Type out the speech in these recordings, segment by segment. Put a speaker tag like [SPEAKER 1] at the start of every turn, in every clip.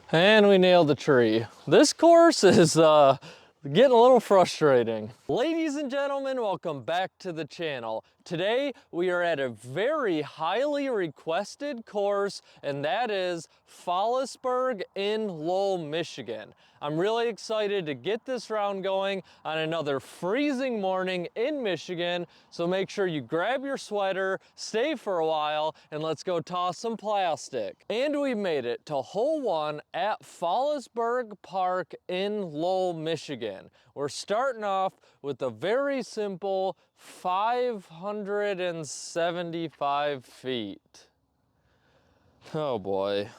[SPEAKER 1] And we nailed the tree. This course is getting a little frustrating. Ladies and gentlemen, welcome back to the channel. Today we are at a very highly requested course, and that is Fallasburg in Lowell, Michigan. I'm really excited to get this round going on another freezing morning in Michigan, so make sure you grab your sweater, stay for a while, and let's go toss some plastic. And we made it to hole 1 at Fallasburg Park in Lowell, Michigan. We're starting off with a very simple 575 feet. Oh boy.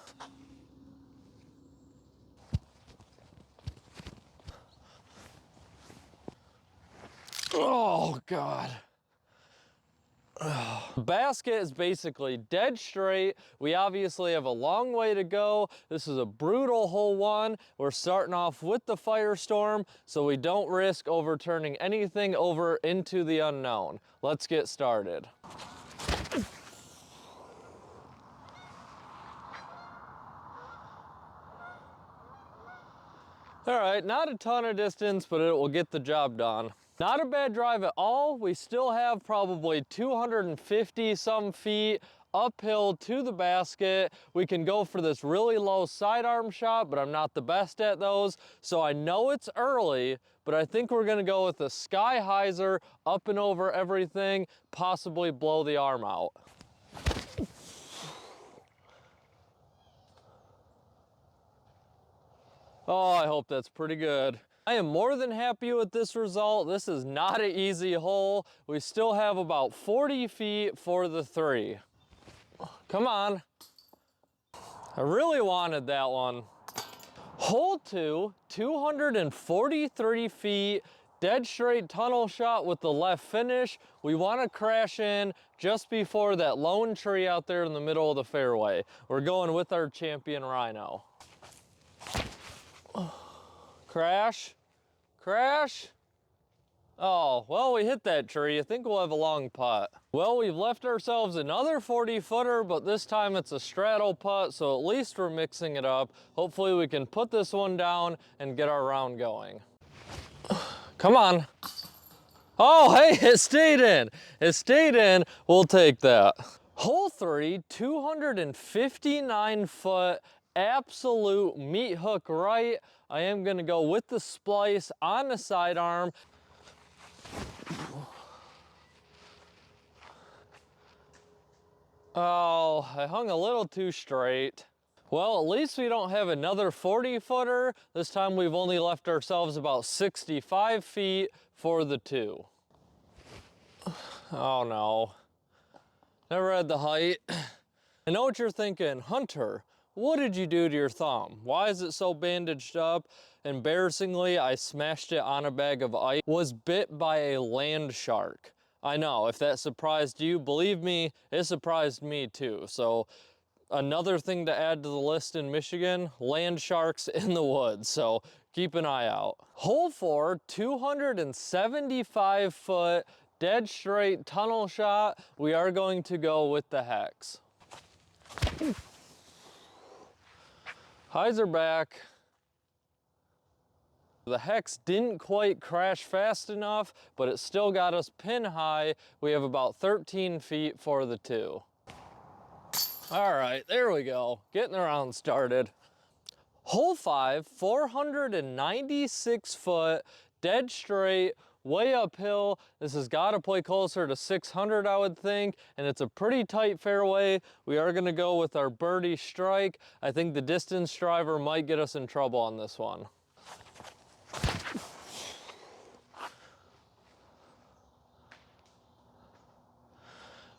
[SPEAKER 1] Oh God. The basket is basically dead straight. We obviously have a long way to go. This is a brutal hole 1. We're starting off with the firestorm, so we don't risk overturning anything over into the unknown. Let's get started. All right, not a ton of distance, but it will get the job done. Not a bad drive at all. We still have probably 250 some feet uphill to the basket. We can go for this really low sidearm shot, but I'm not the best at those. So I know it's early, but I think we're gonna go with a sky hyzer up and over everything, possibly blow the arm out. Oh, I hope that's pretty good. I am more than happy with this result. This is not an easy hole. We still have about 40 feet for the 3. Come on. I really wanted that one. Hole 2, 243 feet, dead straight tunnel shot with the left finish. We want to crash in just before that lone tree out there in the middle of the fairway. We're going with our champion Rhino. Crash, crash. Oh, well, we hit that tree. I think we'll have a long putt. Well, we've left ourselves another 40-footer, but this time it's a straddle putt, so at least we're mixing it up. Hopefully we can put this one down and get our round going. Come on. Oh, hey, it stayed in. It stayed in. We'll take that. Hole 3, 259 foot, absolute meat hook right. I am gonna go with the splice on the sidearm. Oh, I hung a little too straight. Well, at least we don't have another 40-footer. This time we've only left ourselves about 65 feet for the 2. Oh no. Never had the height. I know what you're thinking, Hunter, what did you do to your thumb? Why is it so bandaged up? Embarrassingly, I smashed it on a bag of ice. Was bit by a land shark. I know, if that surprised you, believe me, it surprised me too. So another thing to add to the list in Michigan, land sharks in the woods. So keep an eye out. Hole 4, 275 foot, dead straight tunnel shot. We are going to go with the hex. Highs are back. The hex didn't quite crash fast enough, but it still got us pin high. We have about 13 feet for the 2. All right, there we go. Getting the round started. Hole 5, 496 foot, dead straight, way uphill. This has got to play closer to 600, I would think, and it's a pretty tight fairway. We are going to go with our birdie strike. I think the distance driver might get us in trouble on this one.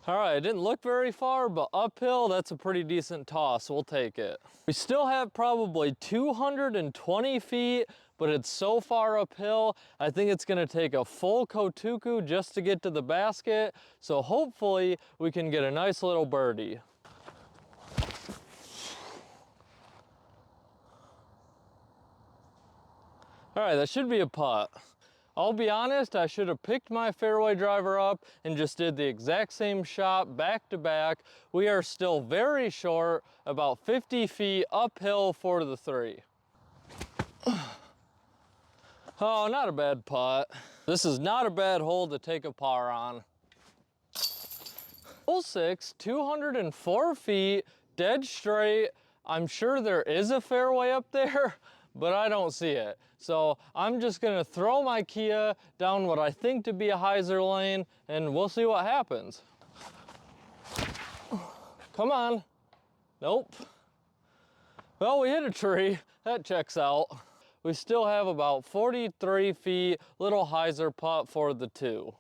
[SPEAKER 1] All right, it didn't look very far, but uphill, that's a pretty decent toss. We'll take it. We still have probably 220 feet, but it's so far uphill, I think it's gonna take a full kotuku just to get to the basket. So hopefully we can get a nice little birdie. All right, that should be a putt. I'll be honest, I should have picked my fairway driver up and just did the exact same shot back to back. We are still very short, about 50 feet uphill for the 3. Oh, not a bad putt. This is not a bad hole to take a par on. Hole 6, 204 feet, dead straight. I'm sure there is a fairway up there, but I don't see it. So I'm just gonna throw my Kia down what I think to be a hyzer lane, and we'll see what happens. Come on. Nope. Well, we hit a tree. That checks out. We still have about 43 feet, little hyzer putt for the 2.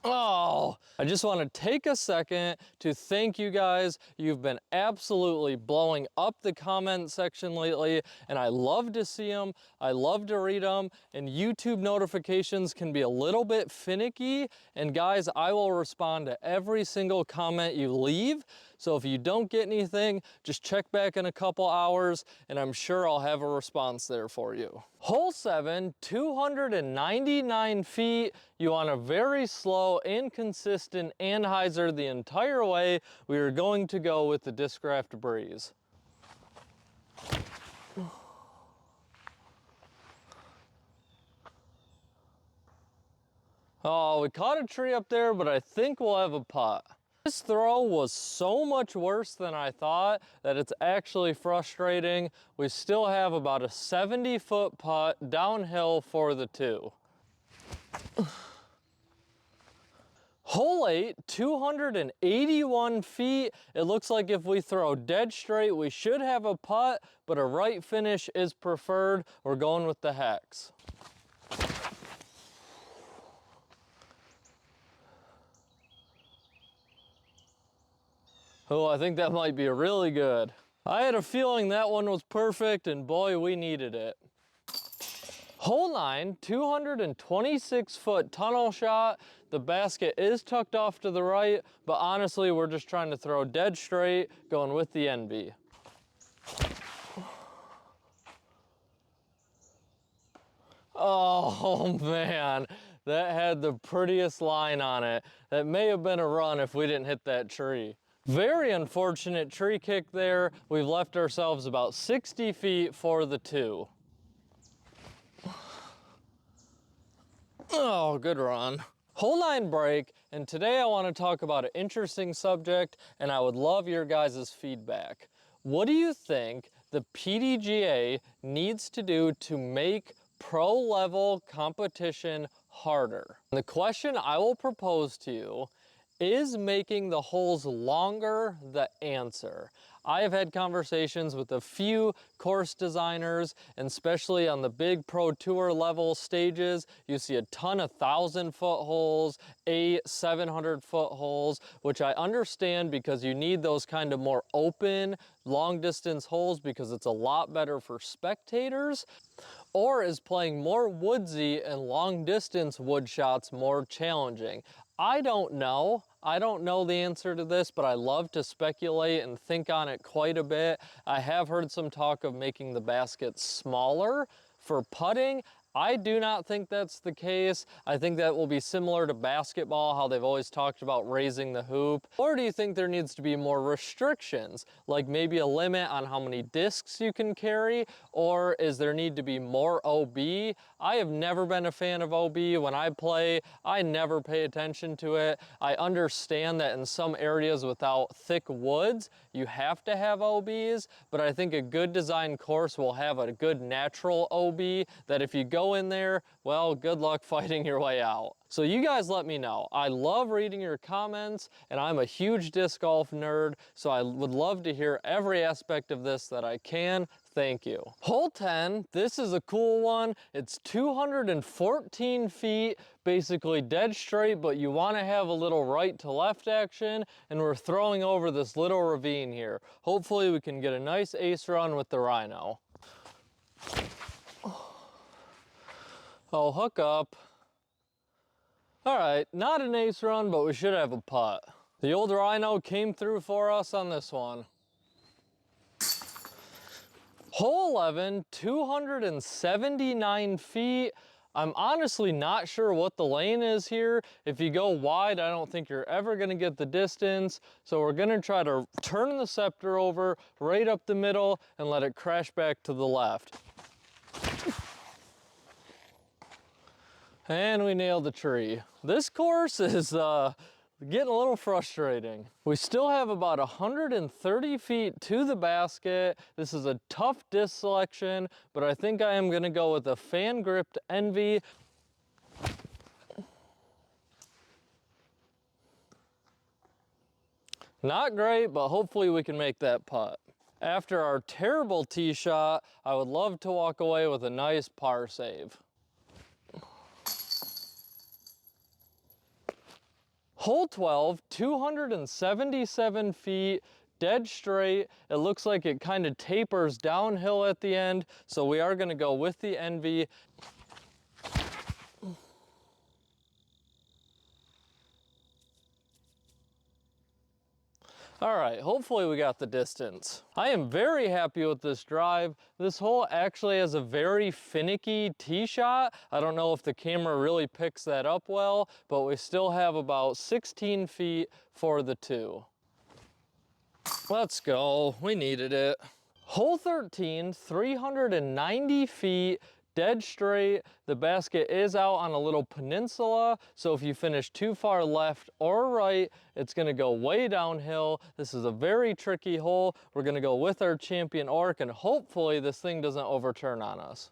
[SPEAKER 1] Oh, I just want to take a second to thank you guys. You've been absolutely blowing up the comment section lately, and I love to see them. I love to read them, and YouTube notifications can be a little bit finicky. And guys, I will respond to every single comment you leave. So if you don't get anything, just check back in a couple hours, and I'm sure I'll have a response there for you. Hole 7, 299 feet. You want a very slow and consistent anhyzer the entire way. We are going to go with the Discraft Breeze. Oh, we caught a tree up there, but I think we'll have a putt. This throw was so much worse than I thought that it's actually frustrating. We still have about a 70-foot putt downhill for the 2. Hole 8, 281 feet. It looks like if we throw dead straight, we should have a putt, but a right finish is preferred. We're going with the hex. Oh, I think that might be really good. I had a feeling that one was perfect, and boy, we needed it. Hole 9, 226-foot tunnel shot. The basket is tucked off to the right, but honestly, we're just trying to throw dead straight, going with the NB. Oh man, that had the prettiest line on it. That may have been a run if we didn't hit that tree. Very unfortunate tree kick there. We've left ourselves about 60 feet for the 2. Oh, good run. Hole 9 break, and today I want to talk about an interesting subject, and I would love your guys' feedback. What do you think the PDGA needs to do to make pro-level competition harder? And the question I will propose to you: is making the holes longer the answer? I have had conversations with a few course designers, and especially on the big pro tour level stages, you see a ton of 1,000-foot holes, 700-foot holes, which I understand because you need those kind of more open, long distance holes because it's a lot better for spectators. Or is playing more woodsy and long distance wood shots more challenging? I don't know. I don't know the answer to this, but I love to speculate and think on it quite a bit. I have heard some talk of making the baskets smaller for putting. I do not think that's the case. I think that will be similar to basketball, how they've always talked about raising the hoop. Or do you think there needs to be more restrictions, like maybe a limit on how many discs you can carry? Or is there need to be more OB? I have never been a fan of OB. When I play, I never pay attention to it. I understand that in some areas without thick woods, you have to have OBs, but I think a good design course will have a good natural OB that if you go in there, well, good luck fighting your way out. So you guys let me know. I love reading your comments, and I'm a huge disc golf nerd, so I would love to hear every aspect of this that I can. Thank you. Hole 10, this is a cool one. It's 214 feet, basically dead straight, but you want to have a little right to left action, and we're throwing over this little ravine here. Hopefully we can get a nice ace run with the Rhino. Oh, hook up. All right, not an ace run, but we should have a putt. The old Rhino came through for us on this one. Hole 11, 279 feet. I'm honestly not sure what the lane is here. If you go wide, I don't think you're ever gonna get the distance. So we're gonna try to turn the scepter over right up the middle and let it crash back to the left. And we nailed the tree. This course is getting a little frustrating. We still have about 130 feet to the basket. This is a tough disc selection, but I think I am gonna go with a fan gripped Envy. Not great, but hopefully we can make that putt. After our terrible tee shot, I would love to walk away with a nice par save. Hole 12, 277 feet, dead straight. It looks like it kind of tapers downhill at the end, so we are gonna go with the Envy. All right, hopefully we got the distance. I am very happy with this drive. This hole actually has a very finicky tee shot. I don't know if the camera really picks that up well, but we still have about 16 feet for the two. Let's go, we needed it. Hole 13, 390 feet, dead straight. The basket is out on a little peninsula, so if you finish too far left or right, it's gonna go way downhill. This is a very tricky hole. We're gonna go with our champion Orc, and hopefully this thing doesn't overturn on us.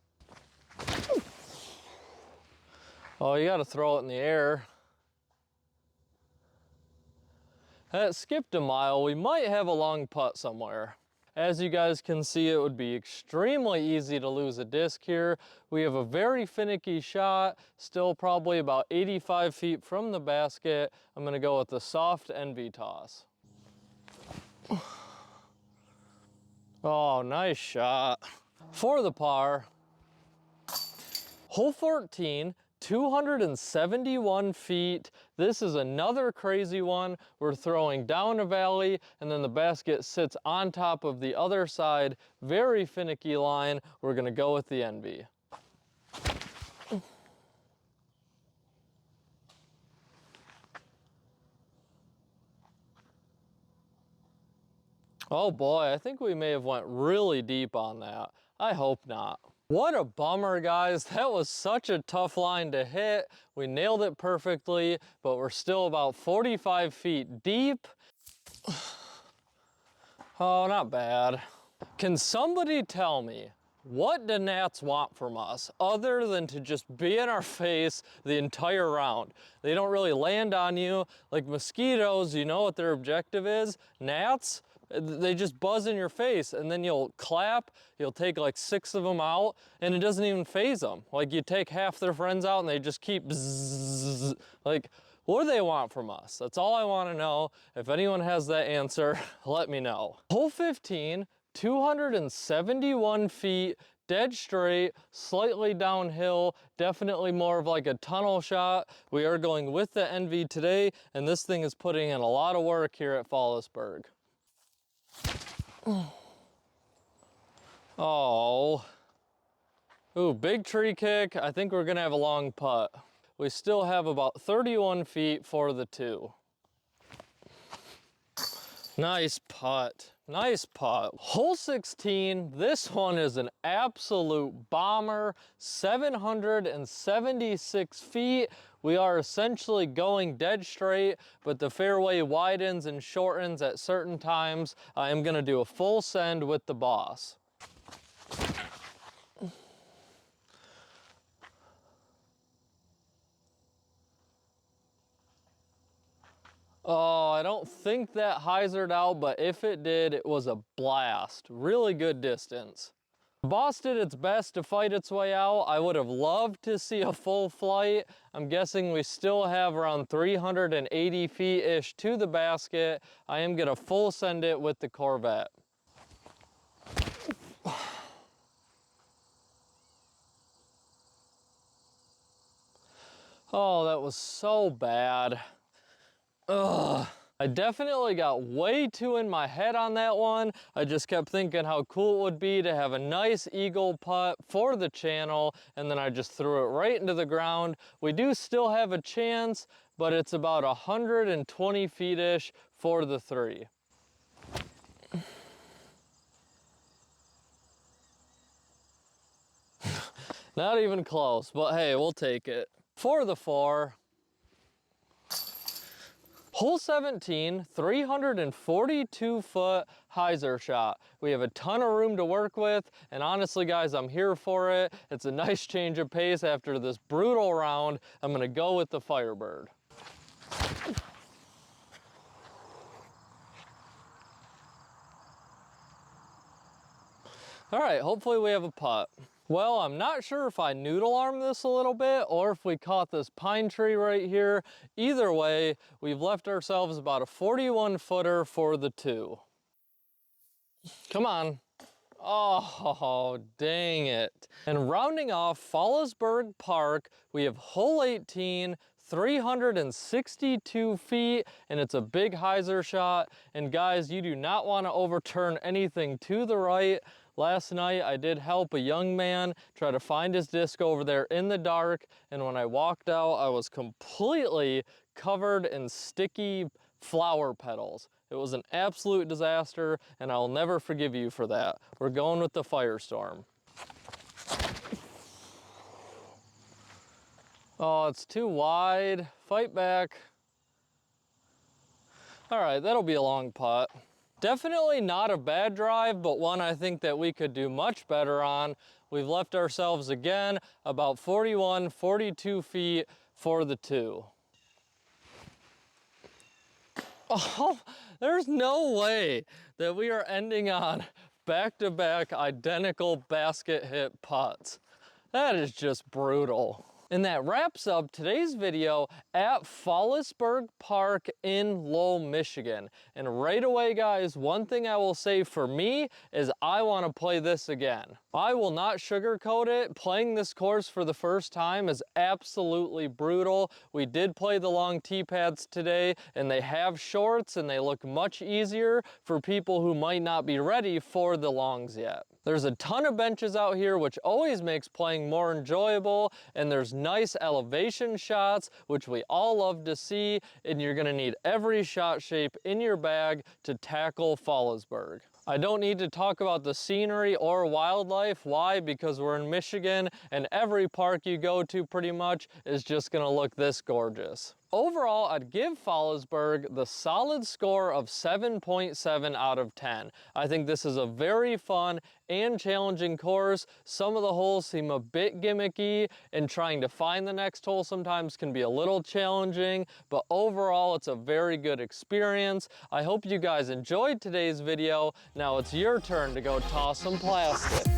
[SPEAKER 1] Oh, you gotta throw it in the air. That skipped a mile. We might have a long putt somewhere. As you guys can see, it would be extremely easy to lose a disc here. We have a very finicky shot, still probably about 85 feet from the basket. I'm gonna go with the soft Envy toss. Oh, nice shot. For the par. Hole 14, 271 feet. This is another crazy one. We're throwing down a valley and then the basket sits on top of the other side. Very finicky line. We're gonna go with the Envy. Oh boy, I think we may have went really deep on that. I hope not. What a bummer, guys. That was such a tough line to hit. We nailed it perfectly, but we're still about 45 feet deep. Oh, not bad. Can somebody tell me, what do gnats want from us other than to just be in our face the entire round? They don't really land on you. Like mosquitoes, you know what their objective is? Gnats, they just buzz in your face and then you'll clap, you'll take like 6 of them out and it doesn't even faze them. Like you take half their friends out and they just keep bzzz. Like, what do they want from us? That's all I want to know. If anyone has that answer, let me know. Hole 15, 271 feet, dead straight, slightly downhill, definitely more of like a tunnel shot. We are going with the Envy today, and this thing is putting in a lot of work here at Fallasburg. Oh. Ooh, big tree kick. I think we're gonna have a long putt. We still have about 31 feet for the two. Nice putt, nice putt. Hole 16, this one is an absolute bomber, 776 feet. We are essentially going dead straight, but the fairway widens and shortens at certain times. I am gonna do a full send with the boss. Oh, I don't think that hyzered out, but if it did, it was a blast. Really good distance. The boss did its best to fight its way out. I would have loved to see a full flight. I'm guessing we still have around 380 feet-ish to the basket. I am gonna full send it with the Corvette. Oh, that was so bad. Ugh. I definitely got way too in my head on that one. I just kept thinking how cool it would be to have a nice eagle putt for the channel, and then I just threw it right into the ground. We do still have a chance, but it's about 120 feet-ish for the 3. Not even close, but hey, we'll take it. For the 4, hole 17, 342 foot hyzer shot. We have a ton of room to work with, and honestly guys, I'm here for it. It's a nice change of pace after this brutal round. I'm gonna go with the Firebird. All right, hopefully we have a putt. Well, I'm not sure if I noodle arm this a little bit or if we caught this pine tree right here. Either way, we've left ourselves about a 41 footer for the 2. Come on. Oh, dang it. And rounding off Fallasburg Park, we have hole 18, 362 feet, and it's a big hyzer shot. And guys, you do not want to overturn anything to the right. Last night, I did help a young man try to find his disc over there in the dark, and when I walked out, I was completely covered in sticky flower petals. It was an absolute disaster, and I'll never forgive you for that. We're going with the Firestorm. Oh, it's too wide. Fight back. All right, that'll be a long putt. Definitely not a bad drive, but one I think that we could do much better on. We've left ourselves again about 41, 42 feet for the 2. Oh, there's no way that we are ending on back-to-back identical basket hit putts. That is just brutal. And that wraps up today's video at Fallasburg Park in Lowell, Michigan. And right away, guys, one thing I will say for me is I want to play this again. I will not sugarcoat it. Playing this course for the first time is absolutely brutal. We did play the long tee pads today, and they have shorts, and they look much easier for people who might not be ready for the longs yet. There's a ton of benches out here, which always makes playing more enjoyable, and there's nice elevation shots, which we all love to see, and you're gonna need every shot shape in your bag to tackle Fallasburg. I don't need to talk about the scenery or wildlife. Why? Because we're in Michigan, and every park you go to pretty much is just gonna look this gorgeous. Overall, I'd give Fallasburg the solid score of 7.7 out of 10. I think this is a very fun and challenging course. Some of the holes seem a bit gimmicky, and trying to find the next hole sometimes can be a little challenging, but overall, it's a very good experience. I hope you guys enjoyed today's video. Now it's your turn to go toss some plastic.